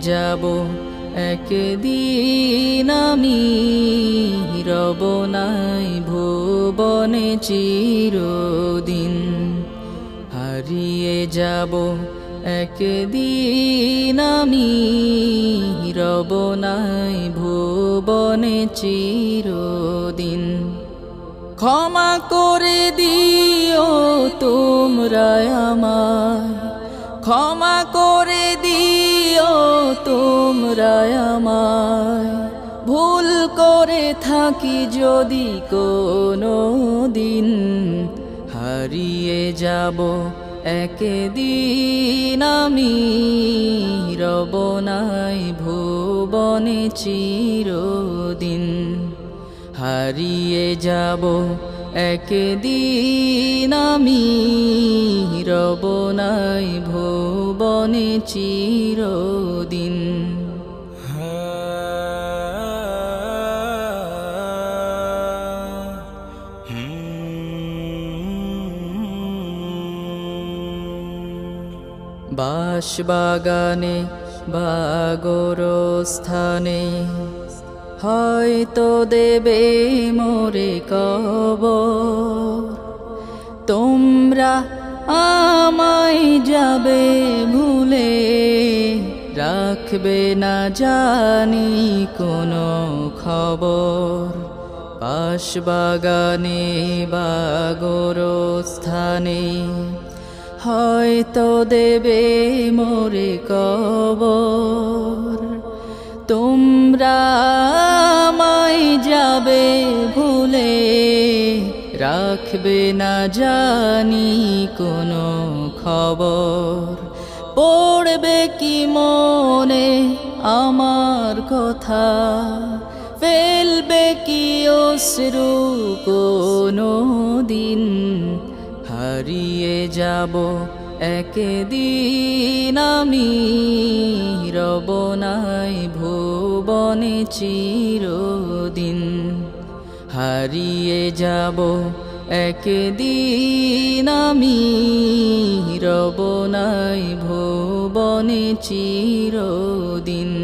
যাব একদিন আমি, রব নাই ভুবনে চিরদিন। হারিয়ে যাব একদিন আমি, রব নাই ভুবনে চিরদিন। ক্ষমা করে দিও তোমরা আমায়, ক্ষমা করে দিও তোমরা আমায়, ভুল করে থাকি যদি কোনো দিন। হারিয়ে যাব একদিন আমি, রব নাই ভুবনে চিরদিন। হারিয়ে যাব একদিন আমি, রব নাই ভুবনে চিরদিন। বাঁশবাগানে বা গোরস্থানে হয়তো দেবে মোরে কবর। তোমরা আমায় যাবে ভুলে, রাখবে না জানি কোনো খবর। বাঁশবাগানে বা গোরস্থানে হয়তো দেবে মোরে কবর। তোমরা আমায় যাবে ভুলে, রাখবে না জানি কোনো খবর। পড়বে কি মনে আমার কথা, ফেলবে কি অশ্রু কোনো দিন। হারিয়ে যাব একদিন আমি, রব নাই ভুবনে চিরদিন। হারিয়ে যাব একদিন আমি, রব নাই ভুবনে চিরদিন।